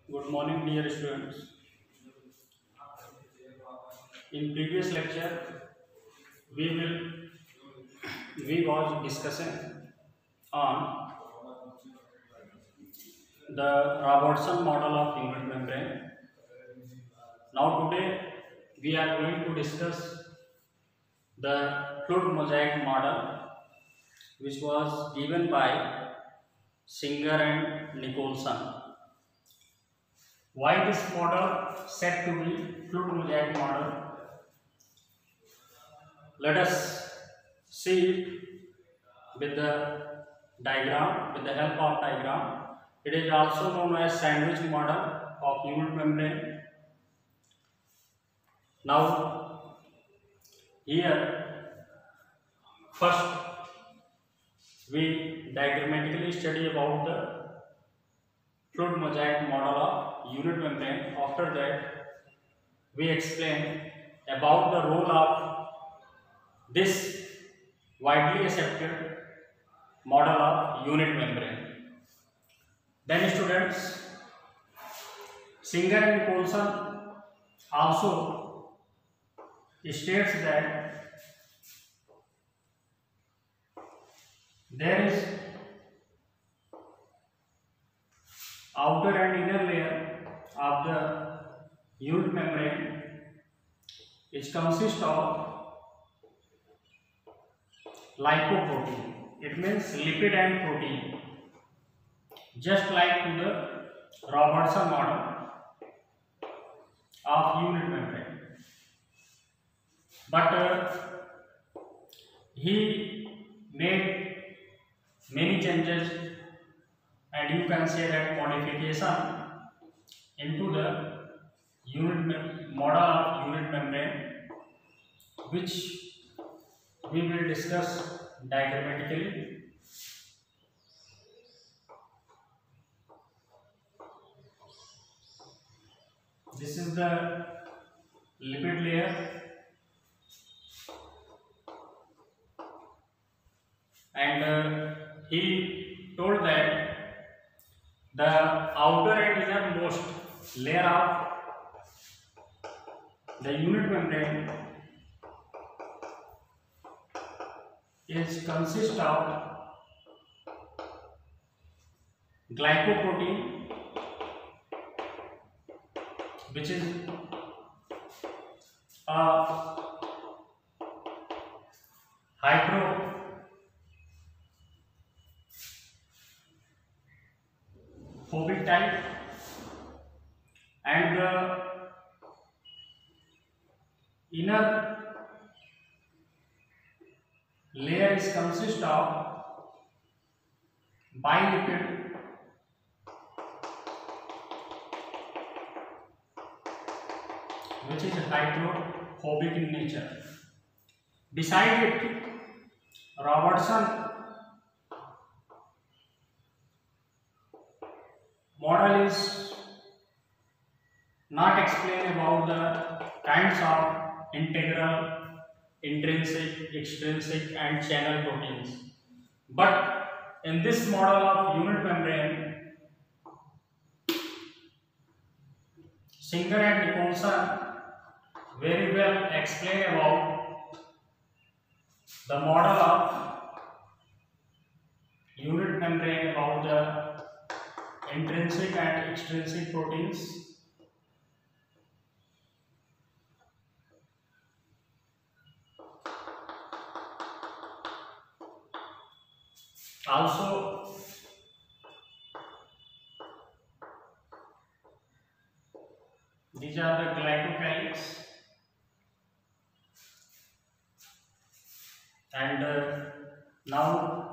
Good morning, dear students. In previous lecture, we will we was discussing on the Robertson model of unit membrane. Now today we are going to discuss the fluid mosaic model, which was given by Singer and Nicholson. Why this model said to be fluid mosaic model? Let us see it with the diagram, with the help of diagram. It is also known as sandwich model of unit membrane. Now here first we diagrammatically study about the fluid mosaic model of unit membrane. After that we explain about the role of this widely accepted model of unit membrane. Then students, Singer and Nicholson also states that there is outer and inner layer of the unit membrane which consists of lipoprotein. It means lipid and protein, just like to the Robertson model of unit membrane. But he made many changes, and you can say that modification into the model of unit membrane, which we will discuss diagrammatically. This is the lipid layer, and he told that the outer and innermost layer of the unit membrane is consist of glycoprotein, which is a hydrophobic type, and the inner layer is consist of bilipid, which is hydrophobic in nature. Beside it, Robertson model is not explain about the kinds of integral, intrinsic, extrinsic and channel proteins. But in this model of unit membrane, Singer and Nicholson very well explain about the model of unit membrane, about the intrinsic and extrinsic proteins. Also, these are the glycocalyx, and now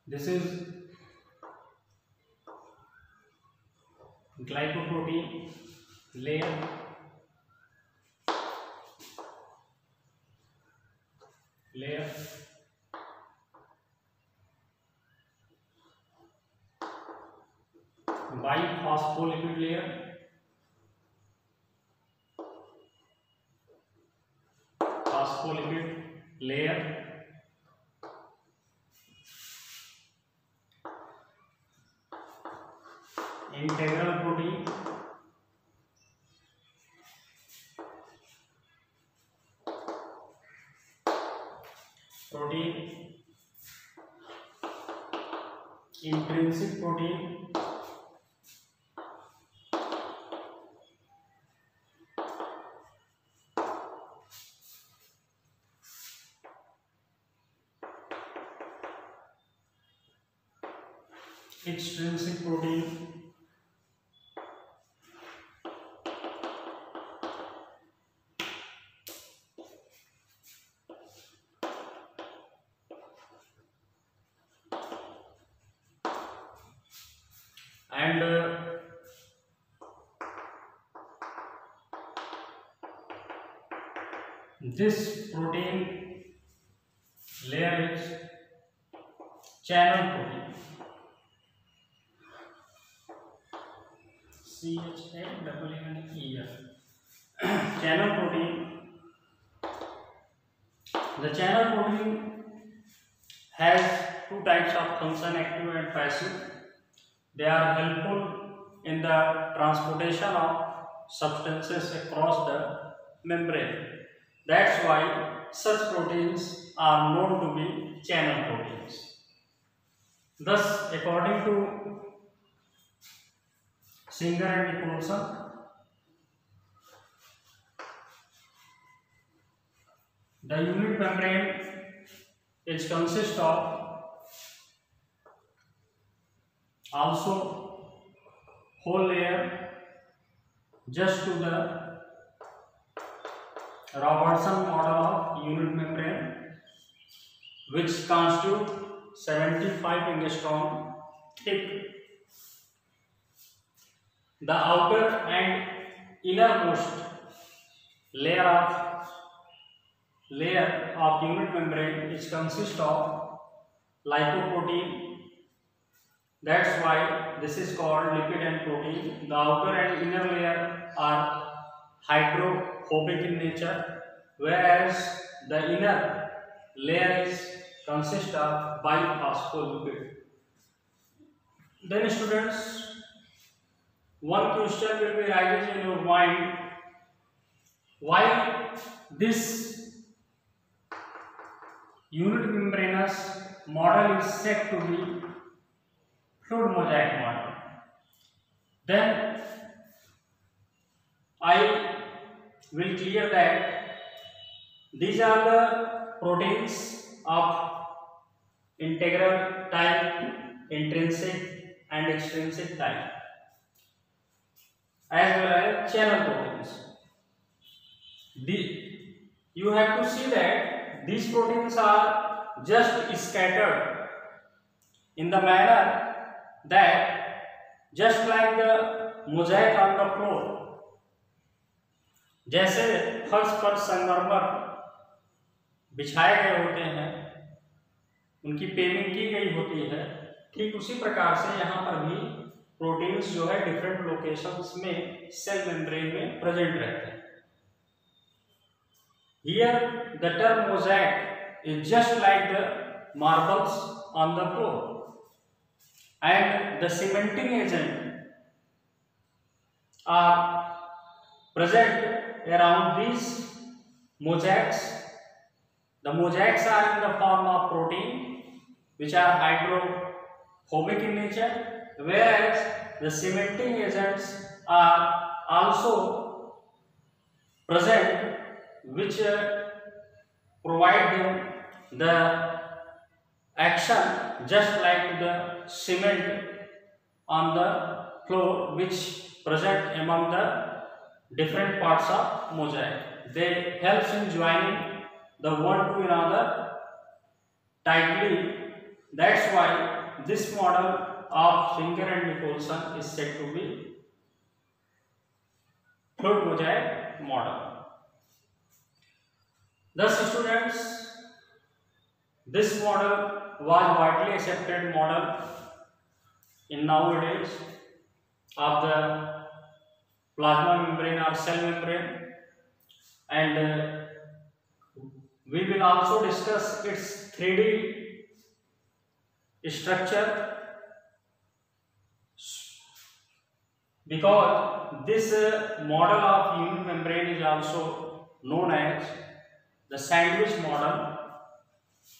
this is glycoprotein layer, biphospholipid layer, phospholipid layer, integral protein, intrinsic protein, extrinsic protein, and this protein layer is channel protein, CHANNEL. Channel protein. The channel protein has two types of function, active and passive. They are helpful in the transportation of substances across the membrane. That's why such proteins are known to be channel proteins. Thus, according to Singer and Nicholson, the unit membrane is consist of also whole layer just to the Robertson model of unit membrane, which constitute 75 angstrom thick. The outer and innermost layer of unit membrane is consist of lipoprotein. That's why this is called lipid and protein. The outer and inner layer are hydrophobic in nature, whereas the inner layer is consist of biphospholipid. Then students, one question will be rising in your mind: why this unit membranous model is said to be fluid mosaic model? Then I will clear that these are the proteins of integral type, intrinsic and extrinsic type, as well as channel proteins. You have to see that these proteins are just scattered in the manner that just like the mosaic on the floor, जैसे फर्श पर संगमरमर बिछाए गए होते हैं, उनकी paving की गई होती है, ठीक उसी प्रकार से यहाँ पर भी प्रोटीन्स जो है डिफरेंट लोकेशंस में सेल मेम्ब्रेन में प्रेजेंट रहते हैं. Here the term mosaic is just like the marbles on the floor, and the cementing agent are present around these mosaics. The mosaics are in the form of protein which are hydrophobic in nature, whereas the cementing agents are also present which provide them the action just like the cement on the floor which present among the different parts of mosaic. They help in joining the one to another tightly. That's why this model of Singer and Nicholson is said to be fluid mosaic model. Thus, students, this model was widely accepted model in nowadays of the plasma membrane or cell membrane, and we will also discuss its 3D structure because this model of unit membrane is also known as the sandwich model.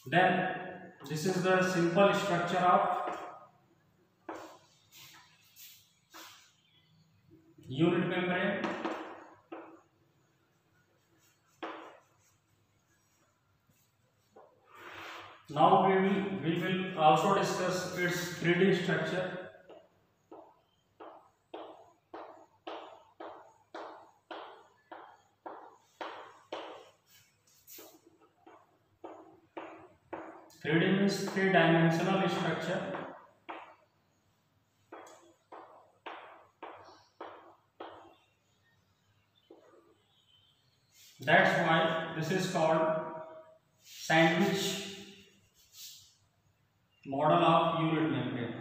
Then this is the simple structure of unit membrane. Now we will also discuss its 3D structure. Three-D means three-dimensional structure. That's why this is called sandwich model of unit membrane.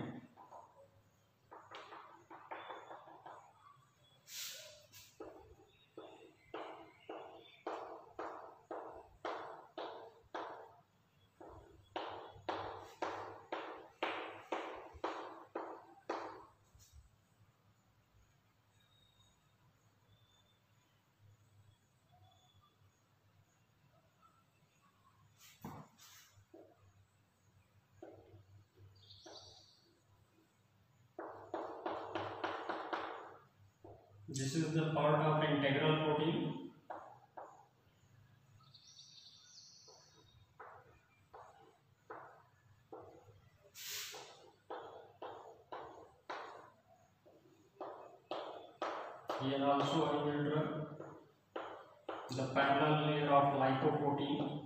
This is the part of integral protein. Here also I will draw the parallel layer of lipoprotein.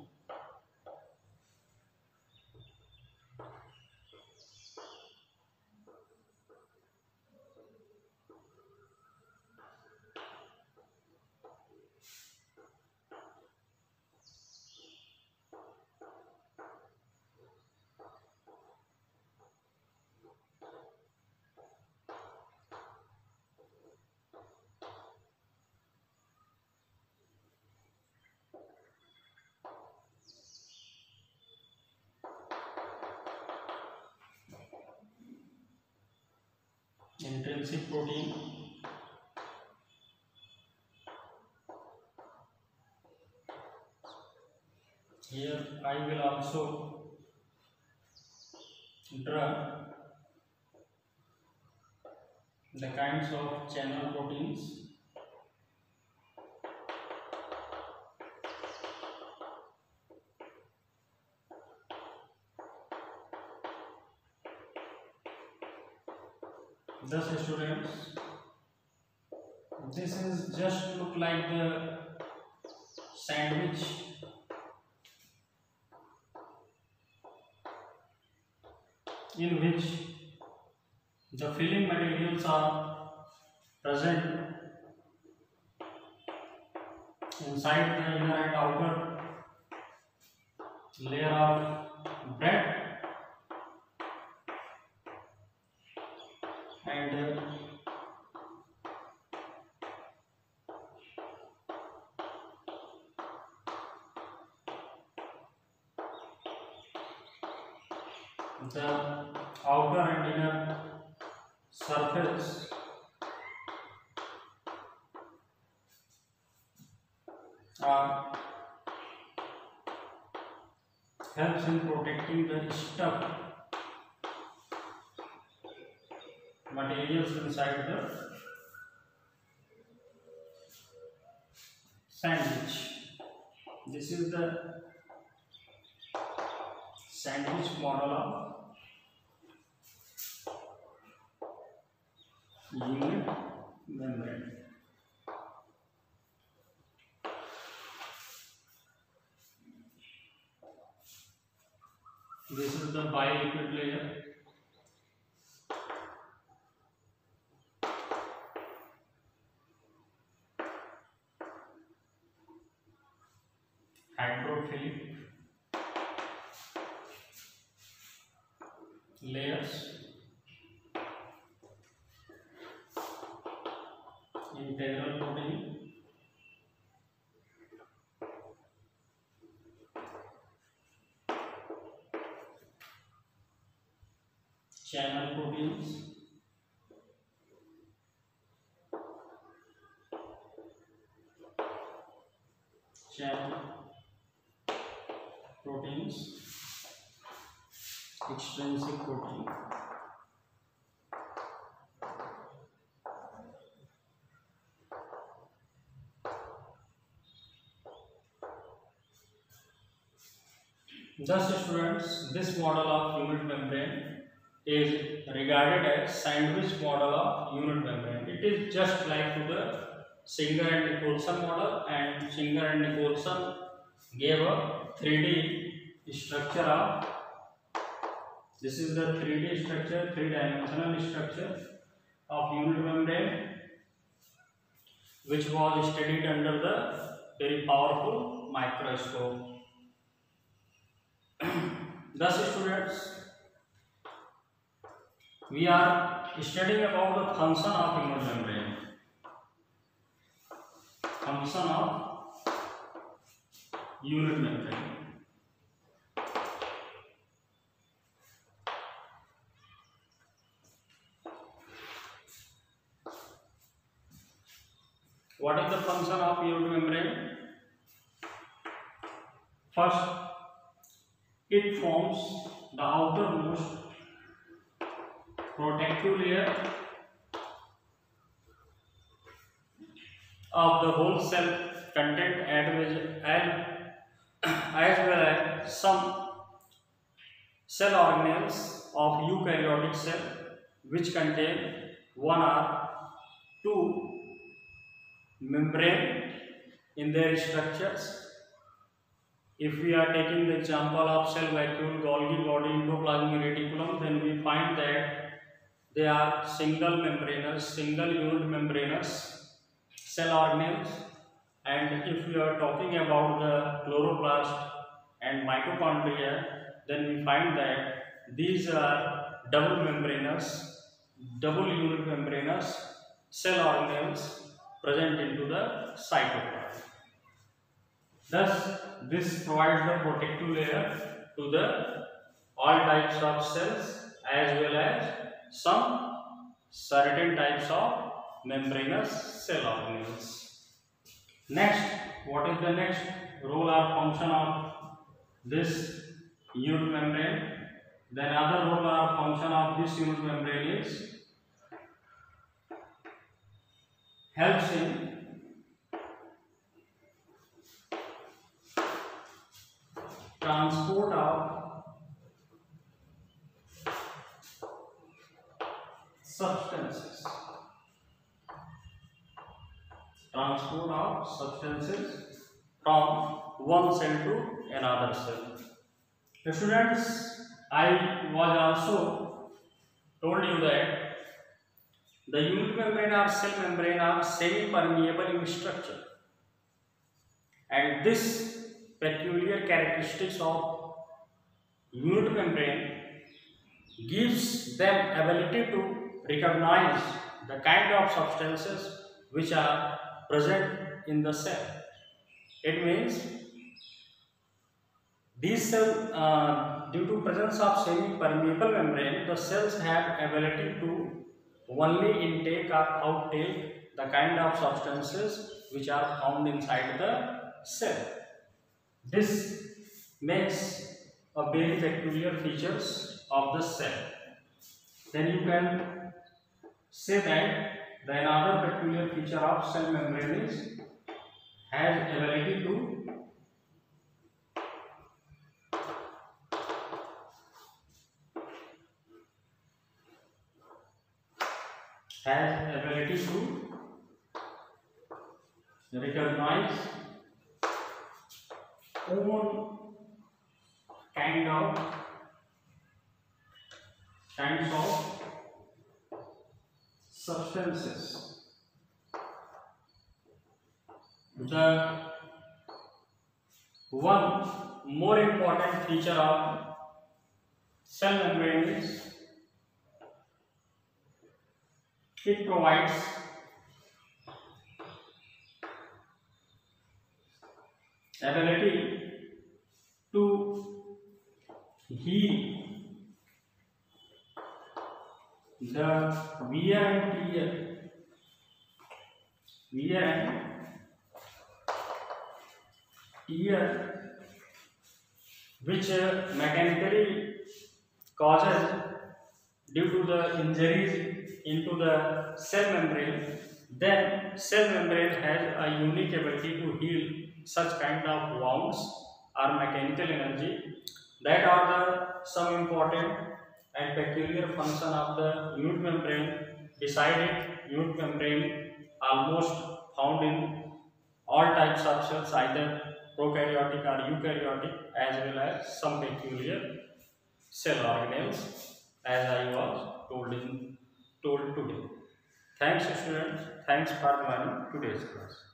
Intrinsic protein. Here I will also draw the kinds of channel proteins. Thus students, this is just look like the sandwich in which the filling materials are present inside the inner and outer layer of bread, and the outer and inner surface helps in protecting the stuff materials inside the sandwich. This is the sandwich model of unit membrane. This is the biliquid layer. Hydrophilic layers, integral protein, channel proteins, proteins, extrinsic protein. Thus, students, this model of unit membrane is regarded as sandwich model of unit membrane. It is just like to the Singer and Nicholson model, and Singer and Nicholson gave a 3D structure of, this is the 3D structure, three-dimensional structure of unit membrane, which was studied under the very powerful microscope. Thus, students, we are studying about the function of unit membrane. Function of unit membrane. What is the function of unit membrane? First, it forms the outermost protective layer of the whole cell content as well as some cell organelles of eukaryotic cell which contain one or two membrane in their structures. If we are taking the example of cell vacuole, Golgi body, endoplasmic reticulum, then we find that they are single membranous, single unit membranous cell organelles. And if we are talking about the chloroplast and mitochondria, then we find that these are double unit membranous cell organelles present into the cytoplasm. Thus, this provides the protective layer to the all types of cells as well as some certain types of membranous cell organelles. Next, what is the next role or function of this unit membrane? The another role or function of this unit membrane is helps in transport of substances. Transport of substances from one cell to another cell. The students, I was also told you that the unit membrane or cell membrane are semi-permeable in structure, and this peculiar characteristics of unit membrane gives them ability to recognize the kind of substances which are present in the cell. It means these cells, due to presence of semi-permeable membrane, the cells have ability to only intake or outtake the kind of substances which are found inside the cell. This makes a very peculiar features of the cell. Then you can say that the another peculiar feature of cell membrane is has ability to recognize own kinds of substances. The one more important feature of cell membrane is it provides ability to heal the wear and tear which mechanically causes due to the injuries into the cell membrane, then cell membrane has a unique ability to heal such kind of wounds or mechanical energy. That are the some important and peculiar function of the unit membrane. Beside it, unit membrane almost found in all types of cells, either prokaryotic or eukaryotic, as well as some peculiar cell organelles, as I was told today. Thanks students, thanks for joining today's class.